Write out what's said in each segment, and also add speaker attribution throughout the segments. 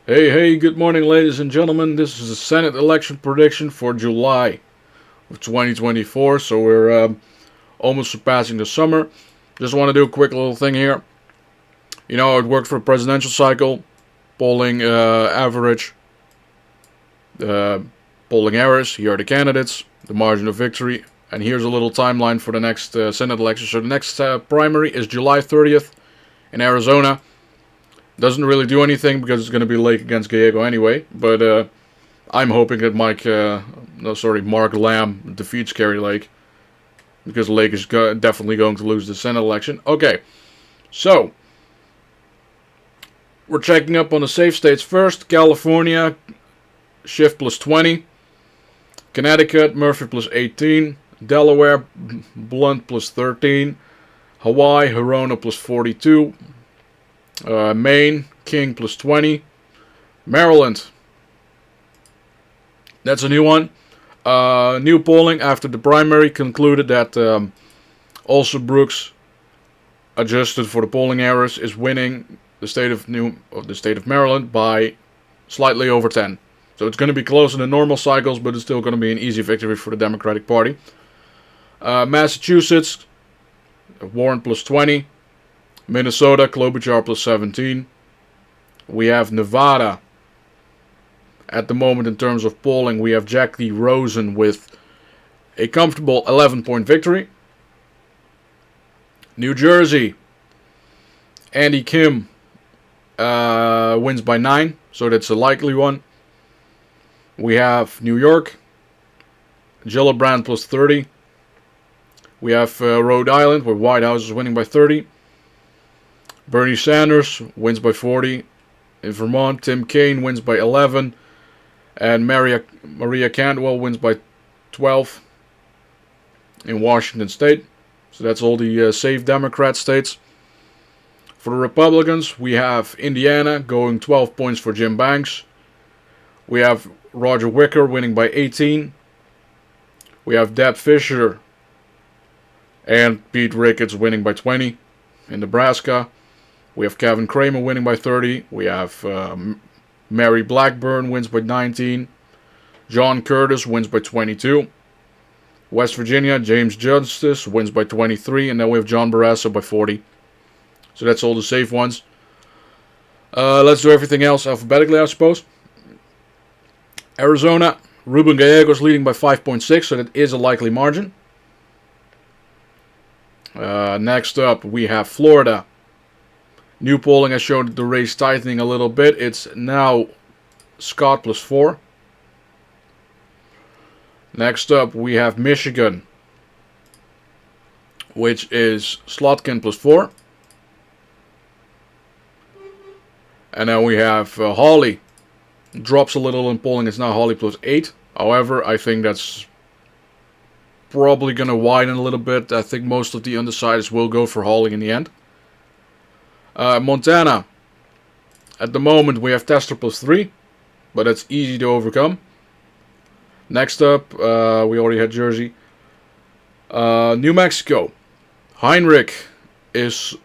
Speaker 1: Hey, good morning, ladies and gentlemen. This is a Senate election prediction for July of 2024, so we're almost surpassing the summer. Just want to do a quick little thing here. You know, it worked for a presidential cycle, polling average, uh, polling errors. Here are the candidates, the margin of victory, and here's a little timeline for the next Senate election. So the next primary is July 30th in Arizona. Doesn't really do anything because it's going to be Lake against Gallego anyway, but I'm hoping that Mark Lamb defeats Kerry Lake because Lake is definitely going to lose the Senate election. Okay, so we're checking up on the safe states first. California, Schiff plus 20. Connecticut, Murphy plus 18. Delaware, Blunt plus 13. Hawaii, Hirona plus 42. Maine, King plus 20. Maryland, that's a new one. New polling after the primary concluded that also Brooks, adjusted for the polling errors, is winning the state of Maryland by slightly over 10. So it's going to be closer than normal cycles, but it's still going to be an easy victory for the Democratic Party. Massachusetts, Warren plus 20. Minnesota, Klobuchar plus 17. We have Nevada. At the moment, in terms of polling, we have Jackie Rosen with a comfortable 11-point victory. New Jersey, Andy Kim wins by 9, so that's a likely one. We have New York, Gillibrand plus 30. We have Rhode Island, where White House is winning by 30. Bernie Sanders wins by 40. In Vermont, Tim Kaine wins by 11. And Maria Cantwell wins by 12 in Washington State. So that's all the safe Democrat states. For the Republicans, we have Indiana going 12 points for Jim Banks. We have Roger Wicker winning by 18. We have Deb Fisher and Pete Ricketts winning by 20 in Nebraska. We have Kevin Kramer winning by 30. We have Mary Blackburn wins by 19. John Curtis wins by 22. West Virginia, James Justice wins by 23. And then we have John Barrasso by 40. So that's all the safe ones. Let's do everything else alphabetically, I suppose. Arizona, Ruben Gallegos leading by 5.6, so that is a likely margin. Next up, we have Florida. New polling has shown the race tightening a little bit. It's now Scott plus 4. Next up, we have Michigan, which is Slotkin plus 4. And then we have Hawley. Drops a little in polling. It's now Hawley plus 8. However, I think that's probably going to widen a little bit. I think most of the undecideds will go for Hawley in the end. Montana. At the moment, we have Tester plus 3. But that's easy to overcome. Next up, we already had Jersey. New Mexico. Heinrich is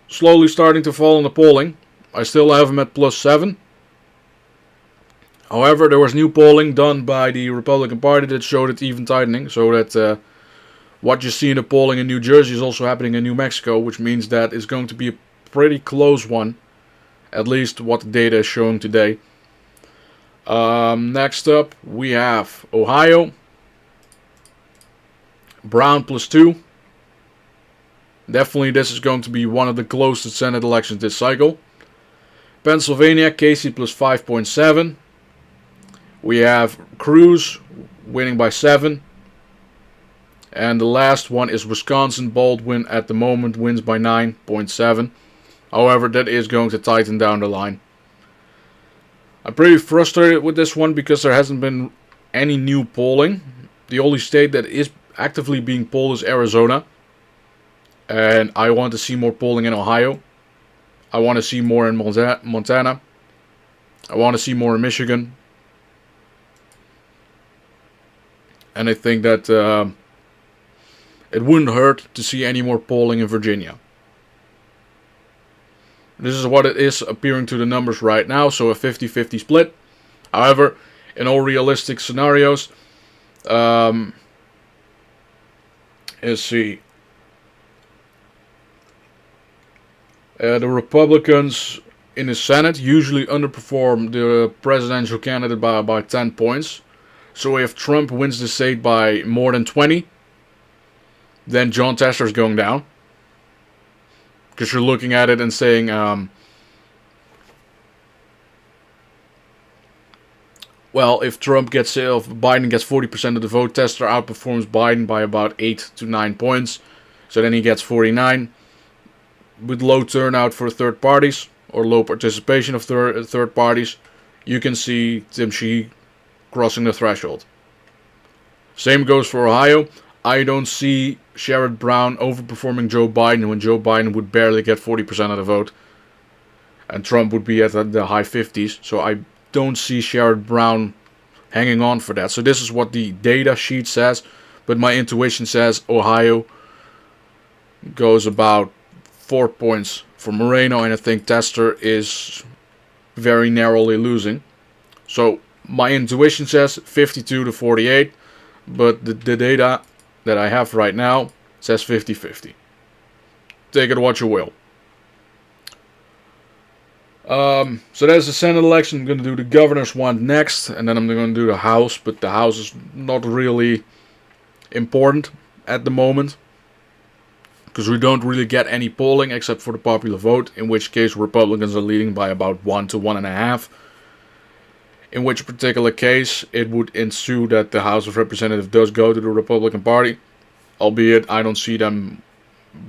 Speaker 1: slowly starting to fall in the polling. I still have him at plus 7. However, there was new polling done by the Republican Party that showed it even tightening. So that what you see in the polling in New Jersey is also happening in New Mexico. Which means that it's going to be a pretty close one. At least what the data is showing today. Next up, we have Ohio. Brown plus 2. Definitely this is going to be one of the closest Senate elections this cycle. Pennsylvania, Casey plus 5.7. We have Cruz winning by 7. And the last one is Wisconsin. Baldwin at the moment wins by 9.7. However, that is going to tighten down the line. I'm pretty frustrated with this one because there hasn't been any new polling. The only state that is actively being polled is Arizona. And I want to see more polling in Ohio. I want to see more in Montana. I want to see more in Michigan. And I think that it wouldn't hurt to see any more polling in Virginia. This is what it is appearing to the numbers right now, so a 50-50 split. However, in all realistic scenarios, let's see. The Republicans in the Senate usually underperform the presidential candidate by about 10 points. So if Trump wins the state by more than 20, then John Tester's going down. Because you're looking at it and saying, well, if Biden gets 40% of the vote, Tester outperforms Biden by about 8 to 9 points. So then he gets 49. With low turnout for third parties, or low participation of third parties, you can see Tim Shee crossing the threshold. Same goes for Ohio. I don't see Sherrod Brown overperforming Joe Biden when Joe Biden would barely get 40% of the vote. And Trump would be at the high 50s. So I don't see Sherrod Brown hanging on for that. So this is what the data sheet says. But my intuition says Ohio goes about 4 points for Moreno. And I think Tester is very narrowly losing. So my intuition says 52 to 48. But the data that I have right now says 50-50. Take it what you will. So that's the Senate election. I'm going to do the governor's one next, and then I'm going to do the House, but the House is not really important at the moment, because we don't really get any polling except for the popular vote, in which case Republicans are leading by about 1 to 1.5. In which particular case, it would ensue that the House of Representatives does go to the Republican Party, albeit I don't see them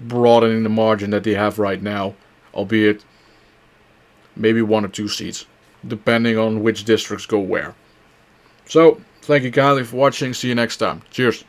Speaker 1: broadening the margin that they have right now, albeit maybe 1 or 2 seats, depending on which districts go where. So, thank you kindly for watching. See you next time. Cheers.